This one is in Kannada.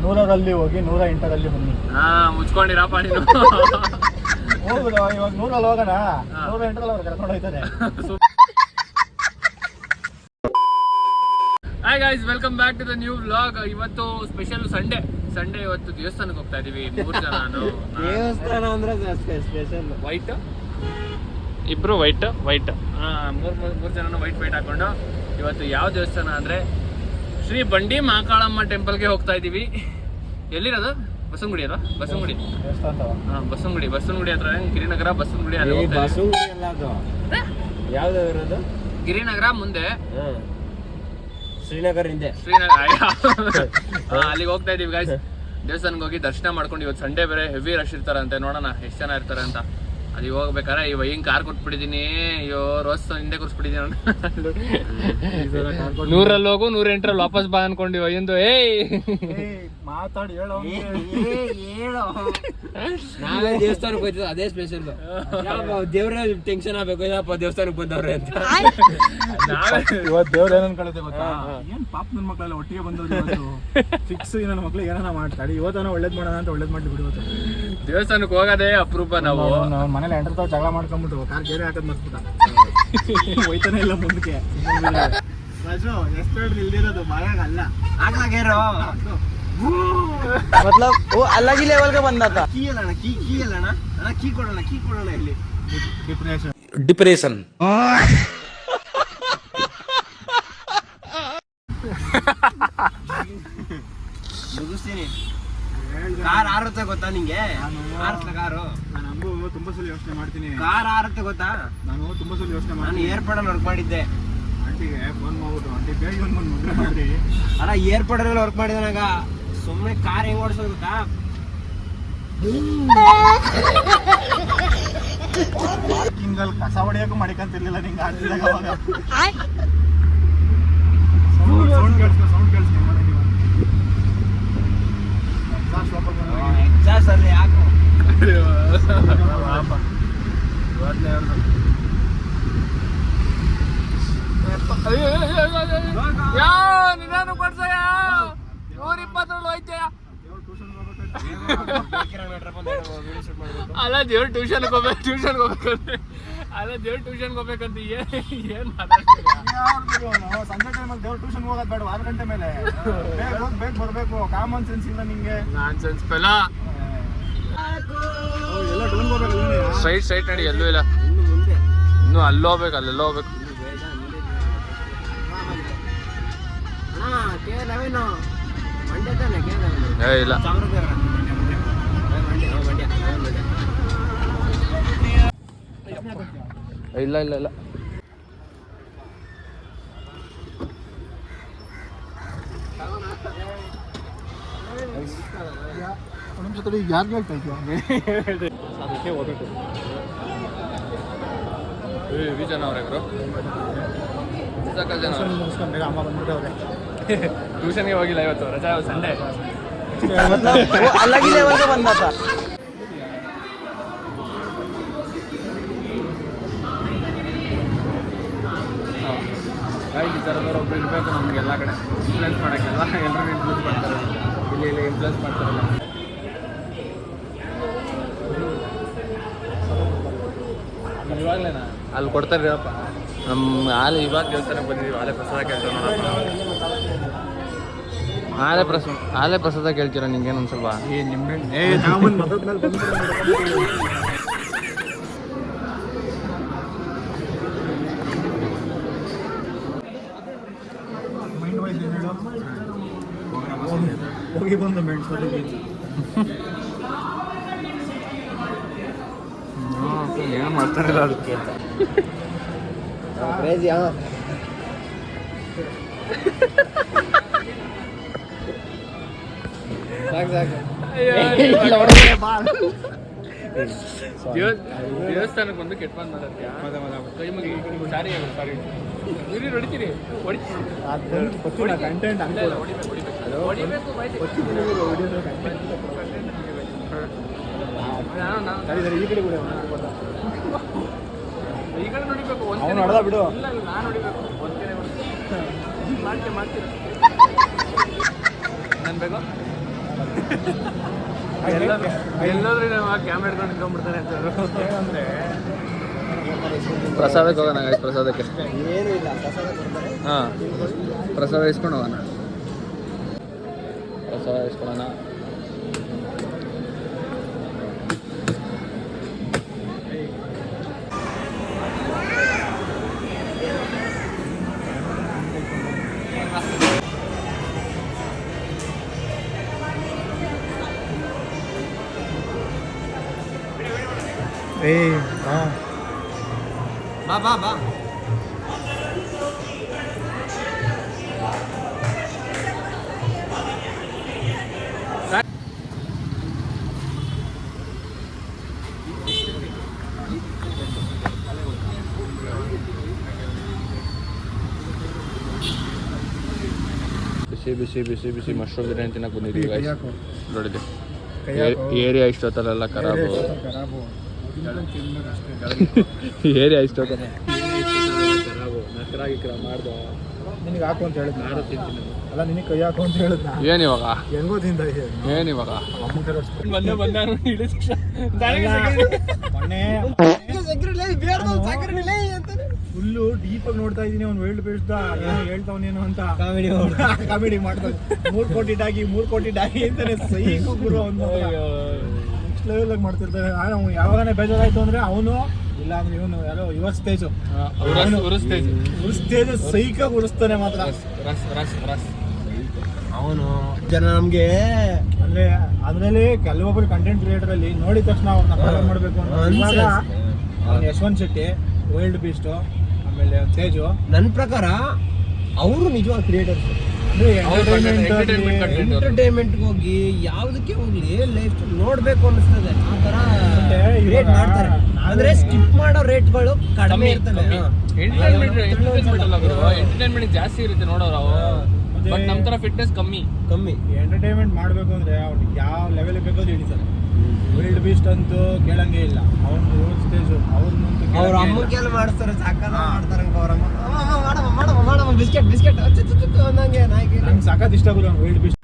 100ರಲ್ಲಿ ಹೋಗಿ 108ರಲ್ಲಿ ಬನ್ನಿ. ಮುಚ್ಕೊಂಡಿರಪ್ಪ ನೀನು. ಹೋಗುದು ಇವಾಗ 100ರಲ್ಲಿ ಹೋಗೋಣ, 108ರಲ್ಲಿ ಅವ್ರು ಕರ್ಕೊಂಡು ಹೋಗ್ತಾರೆ. Hi guys, welcome back to the new vlog. ಇವತ್ತು ಸ್ಪೆಷಲ್ ಸಂಡೇ ಇವತ್ತು ದೇವಸ್ಥಾನಕ್ಕೆ ಹೋಗ್ತಾ ಇದೀವಿ 3 ಜನ. ದೇವಸ್ಥಾನ ಅಂದ್ರೆ ಸ್ಪೆಷಲ್ ವೈಟ್, ಇಬ್ರು ವೈಟ್ ಮೂರು ಜನನು ವೈಟ್ ಹಾಕೊಂಡು ಇವತ್ತು ಯಾವ ದೇವಸ್ಥಾನ ಅಂದ್ರೆ ಶ್ರೀ ಬಂಡಿ ಮಹಾಕಾಳಮ್ಮ ಟೆಂಪಲ್ಗೆ ಹೋಗ್ತಾ ಇದೀವಿ. ಎಲ್ಲಿರೋದು? ಬಸವನಗುಡಿ ಅಲ್ವಾ? ಬಸವನಗುಡಿ ಬಸವನಗುಡಿ ಹತ್ರ ಗಿರಿನಗರ ಬಸವನಗುಡಿ ಅಲ್ಲಿ ಯಾವ್ದು ಗಿರಿನಗರ ಮುಂದೆ ಶ್ರೀನಗರ ಹಿಂದೆ ಅಲ್ಲಿಗೆ ಹೋಗ್ತಾ ಇದೀವಿ ಗಾಯ್ಸ್. ದೇವಸ್ಥಾನಕ್ಕೆ ಹೋಗಿ ದರ್ಶನ ಮಾಡ್ಕೊಂಡು ಇವತ್ತು ಸಂಡೇ ಬೇರೆ ಹೆವಿ ರಶ್ ಇರ್ತಾರಂತೆ. ನೋಡೋಣ ಎಷ್ಟು ಜನ ಇರ್ತಾರೆ ಅಂತ. ಅಲ್ಲಿಗೆ ಹೋಗ್ಬೇಕಾರೆ ಇವಾಗ ಹಿಂಗ್ ಕಾರ್ ಕೊಟ್ಬಿಟ್ಟಿದೀನಿ. ಅಯ್ಯೋ ರೋಸ್ ಹಿಂದೆ ಕೂರಿಸ್ಬಿಟ್ಟಿದೀನಿ. 100ರಲ್ಲಿ ಹೋಗು 108ರಲ್ಲಿ ವಾಪಸ್ ಬಾ ಅನ್ಕೊಂಡಿವ ಎಂದು. ಮಾತಾಡಿ ಹೇಳೋ. ನಾವೇ ದೇವಸ್ಥಾನಕ್ಕೆ ಹೋಯ್ತದ, ಅದೇ ಸ್ಪೆಷಲ್. ದೇವ್ರ ಟೆನ್ಷನ್ ಆಗ್ಬೇಕು, ಯಪ್ಪ ದೇವಸ್ಥಾನಕ್ಕೆ ಬಂದವ್ರೆ ಅಂತ. ಇವತ್ತು ದೇವ್ರ ಏನನ್ ಕಳಿತೆ ಗೊತ್ತಾ? ಏನ್ ಪಾಪ ನನ್ನ ಮಕ್ಕಳೆಲ್ಲ ಒಟ್ಟಿಗೆ ಬಂದವ್ರು. ಫಿಕ್ಸ್ ನನ್ನ ಮಕ್ಳಿಗೆ ಏನಾನ ಮಾಡ್ತಾಡಿ. ಇವತ್ತನ ಒಳ್ಳೇದ್ ಮಾಡೋಣ ಅಂತ ಒಳ್ಳೇದ್ ಮಾಡಿ ಬಿಡುವ. ದೇವಸ್ಥಾನಕ್ಕೆ ಹೋಗೋದೇ ಅಪರೂಪ. ನಾವು ಮನೇಲಿ ಎಂಟರ್ತಾವ್ ಜಗಳ ಮಾಡ್ಕೊಂಡ್ಬಿಟ್ಟು ಕಾರ್ ಗೇರೆ ಹಾಕದ್ ಮರ್ಸ್ಬಿಟ್ಟ. ಹೋಯ್ತಾನೆ ಇಲ್ಲ ಮುಂದಕ್ಕೆ. ರಾಜು ಎಷ್ಟು ಇಲ್ದಿರೋದು ಬಾಯಾಗಲ್ಲ ಆಗ್ಲಾಗೇರೋ मतलब वो अलग ही लेवल का बंदा था. की अल्लाह की कोड़ना ಇಲ್ಲಿ ಡಿಪ್ರೆಷನ್ ಮುಗಿಸ್ತೀನಿ. ಕಾರ್ ಆರುತ್ತೆ ಗೊತ್ತಾ ನಿಂಗೆ? ಕಾರು ನಾನು ತುಂಬಾ ಸಲ ಯೋಚನೆ ಮಾಡ್ತೀನಿ. ಕಾರ್ ಆರುತ್ತೆ ಗೊತ್ತಾ? ನಾನು ತುಂಬಾ ಸಲ ಯೋಚನೆ ನಾನು ಏರ್ಪೋರ್ಟ್ ಅಲ್ಲಿ ವರ್ಕ್ ಮಾಡಿದ್ದೆ. ಆಂಟಿಗೆ ಫೋನ್ ಮಾಡ್ಬಿಟ್ಟು ಆಂಟಿ ಬೇಗ ಒಂದು ಮದುವೆ ಮಾಡಿ. ಅಲ್ಲ ಏರ್ಪೋರ್ಟ್ ಅಲ್ಲಿ ವರ್ಕ್ ಮಾಡಿದನಾಗ ಸುಮ್ಮನೆ ಕಾರ್ ಹೆಂಗ್ ಓಡಿಸೋದು ಗೊತ್ತಾ? ಪಾರ್ಕಿಂಗಲ್ಲಿ ಕಸ ಹೊಡೆಯೋಕ್ಕೂ ಮಾಡಿಕಂತಿರ್ಲಿಲ್ಲ ನಿಂಗೆ ಆಡ್ತಿದ್ದಾಗ. ಅವಾಗ ಸೌಂಡ್ ಕೇಳಿಸ್ಕೊ ಎಕ್ಸಾಸ್ಟ್ ಅಲ್ಲಿ ಯಾಕೋ ನಿನ್ನ ಕೊಡ್ಸಯ್ಯ 120 ಹೋಯ್ತಯ್ಯ. ಅಲ್ಲ ದೇವ್ರು ಟ್ಯೂಷನ್ಗೆ ಹೋಗ್ಬೇಕಂತೆ. ಏನ್ ಸಂಜೆ ಟೈಮಲ್ಲಿ ದೇವ್ರು ಟ್ಯೂಷನ್ ಹೋಗೋದು ಬೇಡ. 6 ಗಂಟೆ ಮೇಲೆ ಬೇಗ ಬರ್ಬೇಕು. ಕಾಮನ್ ಸೆನ್ಸ್ ಇಲ್ಲ ನಿಂಗೆ. ನಾನ್ ಸೆನ್ಸ್ ಪೆಲ್ಲ. ಎಲ್ಲ ಡೌನ್ ಹೋಗ್ಬೇಕು. ಸ್ಟ್ರೈಟ್ ನಡಿ, ಎಲ್ಲೂ ಇಲ್ಲ. ಇನ್ನು ಅಲ್ಲೋ ಹೋಗ್ಬೇಕು, ಅಲ್ಲೆಲ್ಲೋ ಹೋಗ್ಬೇಕು. ಇಲ್ಲ ಇಲ್ಲ ಇಲ್ಲ ಇಲ್ಲ ನಮ್ಮ ಜೊತೆ ಯಾರು ಹೇಳ್ತಾ ಇದ್ಯಾ? ಅದಕ್ಕೆ ಹೋಗ್ಬೇಕು. ಜನ ಅವ್ರೆ ಮುಗಿಸ್ಕೊಂಡು ಅಮ್ಮ ಬಂದ್ಬಿಟ್ಟವ್ರೆ. ಟ್ಯೂಷನ್ಗೆ ಹೋಗಿಲ್ಲ ಇವತ್ತು, ರಜಾ ಸಂಡೇ. अलग ही लेवल का बंदा था. ಈ ಥರದವ್ರು ಒಬ್ರು ಇರಬೇಕು ನಮ್ಗೆ ಎಲ್ಲ ಕಡೆ ಇನ್ಫ್ಲೂಯೆನ್ಸ್ ಮಾಡೋಕ್ಕೆಲ್ಲ. ಎಲ್ಲರೂ ಇನ್ಫ್ಲೂಯೆನ್ಸ್ ಮಾಡ್ತಾರೆ, ಇಲ್ಲಿ ಇನ್ಫ್ಲೂಯೆನ್ಸ್ ಮಾಡ್ತಾರಲ್ಲ. ಇವಾಗಲೇನಾ ಅಲ್ಲಿ ಕೊಡ್ತಾರೆ ಅಪ್ಪ. ನಮ್ಮ ಹಾಲು ಇವಾಗ ದೇವಸ್ಥಾನಕ್ಕೆ ಬಂದಿದ್ದೀವಿ. ಹಾಲೆ ಪ್ರಸಾದ ಕೇಳ್ತಾರೆ ನೋಡಪ್ಪ. ಹಾಲೆ ಪ್ರಸಾದ ಕೇಳ್ತೀರಾ ನಿಂಗೇನು ಒಂದು ಸ್ವಲ್ಪ? ನಿಂಬೆ ಹೋಗಿ ಬಂದು ಮೆಣಸು ಏನು ಮಾಡ್ತಾರಿಲ್ಲ ಅದಕ್ಕೆ. ಕ್ರೇಜಿ. ದೇವಸ್ಥಾನಕ್ಕೆ ಬಂದು ಕೆಟ್ಟ ಬಂದು ಮಾತಾಡ್ತೀಯ? ಕೈ ಮುಗಿ ಸಾರಿ ಹೊಡಿತೀರಿ ಕಂಟೆಂಟ್ ಈ ಕಡೆ ಕೂಡ ಈ ಕಡೆ ನೋಡಿಬೇಕು. ಅವನು ಹೊಡೆದ ಬಿಡು. ನಾನು ಹೊಡಿಬೇಕು. ಮಾಡ್ತೀರ ನನ್ ಬೇಕು ಎಲ್ಲಾದ್ರೂ ಕ್ಯಾಮ್ರಾ ಹಿಡ್ಕೊಂಡು ನಿಂತ್ಕೊಂಡ್ಬಿಡ್ತಾರೆ ಅಂತ ಏನಂದ್ರೆ ಪ್ರಸಾದಕ್ಕೆ ಹೋಗೋಣ ಪ್ರಸಾದಕ್ಕೆ ಏನು ಇಲ್ಲ ಪ್ರಸಾದ ಕೊಡ್ತಾರೆ. ಹಾಂ ಪ್ರಸಾದ ಇಸ್ಕೊಂಡು ಹೋಗೋಣ ಪ್ರಸಾದ ಇಸ್ಕೊಳ್ಳೋಣ ಹಾಂ ಬಾ ಬಾ ಬಾ ಬಿಸಿ ಬಿಸಿ ಬಿಸಿ ಬಿಸಿ ಮಶ್ರೂಮ್ ಬಿರಿಯಾನಿ ತಿನ್ನಕ್ಕೆ ಬಂದಿದ್ದೀವಿ ಕೈ guys. ಹಾಕು. ನೋಡಿದ್ದೆ ಕೈ ಹಾಕು. ಏರಿಯಾ ಇಷ್ಟೊತ್ತಲ್ಲೆಲ್ಲ ಖರಾಬು ಖರಾಬು ಏರಿಯಾ ಇಷ್ಟೊತ್ತಲ್ಲ ಖರಾಬು ನಕರಾಗಿಕ್ರ ಮಾಡ್ದು ನಿನಗೆ ಹಾಕು ಅಂತ ಹೇಳಿದ್ ನಾನು ತಿಂತೀನಿ ಅಲ್ಲ ನಿನಗೆ ಕೈ ಹಾಕು ಅಂತ ಹೇಳಿದ್ ನಾ ಏನು ಇವಾಗ ಹೆಂಗೋ ತಿಂದ ಏನು ಇವಾಗ ಅಮ್ಮ ಕರೆ ಮೊನ್ನೆ ಫುಲ್ಲು ಡೀಪ್ ಆಗಿ ನೋಡ್ತಾ ಇದೀನಿ ಅವ್ನು ವರ್ಲ್ಡ್ ಬೆಸ್ಟ್ ಏನೋ ಹೇಳ್ತಾವನೇನು ಅಂತ ಕಾಮಿಡಿ ಮಾಡ್ತಾನೆ 3 ಕೋಟಿ ಡಾಗಿ ಅಂತಾನೆ ಸೈಕು ಗುರು ಅವ್ನು ನೆಕ್ಸ್ಟ್ ಲೆವೆಲ್ ಆಗಿ ಮಾಡ್ತಿರ್ತಾನೆ ಅವ್ನು ಯಾವಾಗನೇ ಬೇಜಾರಾಯ್ತು ಅಂದ್ರೆ ಅವನು ಇಲ್ಲ ಅಂದ್ರೆ ಇವನು ಯಾರೋ ಯುವ ಸ್ಟೇಜ್ ಉರಿಸ್ತೇಜ್ ಸೈಕಾಗಿ ಉರಿಸ್ತಾನೆ ಮಾತ್ರ ಅವನು ಜನ ನಮ್ಗೆ ಅಂದ್ರೆ ಅದ್ರಲ್ಲಿ ಕೆಲವೊಬ್ರು ಕಂಟೆಂಟ್ ಕ್ರಿಯೇಟರ್ ಅಲ್ಲಿ ನೋಡಿದ ತಕ್ಷಣ ಅವ್ರನ್ನ ಫಾಲೋ ಮಾಡ್ಬೇಕು ಅಂತ ಅವ್ನು ಯಶವಂತ್ ಶೆಟ್ಟಿ ವರ್ಲ್ಡ್ ಬೀಸ್ಟ್ ಆಮೇಲೆ ತೇಜು ನನ್ನ ಪ್ರಕಾರ ಅವರು ನಿಜವಾದ ಕ್ರಿಯೇಟರ್ಸ್. ಅಂದ್ರೆ ಎಂಟರ್ಟೈನ್ಮೆಂಟ್ ಹೋಗಿ ಯಾವ್ದಕ್ಕೆ ಹೋಗ್ಲಿ ಲೈಫ್ ನೋಡ್ಬೇಕು ಅನಿಸ್ತದೆ ಆ ತರ ರೇಟ್ ಮಾಡ್ತಾರೆ. ಅಂದ್ರೆ ಸ್ಕಿಪ್ ಮಾಡೋ ರೇಟ್ಗಳು ಕಡಿಮೆ ಇರ್ತವೆ. ಎಂಟರ್ಟೈನ್ಮೆಂಟ್ ಜಾಸ್ತಿ ಇರುತ್ತೆ ನೋಡೋರು ಬಟ್ ನಮ್ಮ ತರ ಫಿಟ್ನೆಸ್ ಕಮ್ಮಿ ಎಂಟರ್ಟೈನ್ಮೆಂಟ್ ಮಾಡ್ಬೇಕು ಅಂದ್ರೆ ಅವ್ನಿಗೆ ಯಾವ ಲೆವೆಲ್ ಬೇಕಾದ್ರೂ ಹಿಡಿತಾರೆ. ವರ್ಲ್ಡ್ ಬೀಸ್ಟ್ ಅಂತೂ ಕೇಳಂಗೇ ಇಲ್ಲ. ಅವ್ನು ಸ್ಟೇಜ್ ಅವ್ರನ್ನಂತೂ ಅವ್ರ ಅಮ್ಮಕ್ಕೆಲ್ಲ ಮಾಡಿಸ್ತಾರೆ ಸಾಕಾದ ಮಾಡ್ತಾರೆ ಅವ್ರಮ್ಮ ಮಾಡಮ್ಮ ಬಿಸ್ಕೆಟ್ ಅಂದಂಗೆ ನಾಯಿಗೆ ನಂಗೆ ಸಾಕಾತ್ ಇಷ್ಟ ಆಗೋದು ಅವ್ನು ವರ್ಲ್ಡ್ ಬೀಸ್ಟ್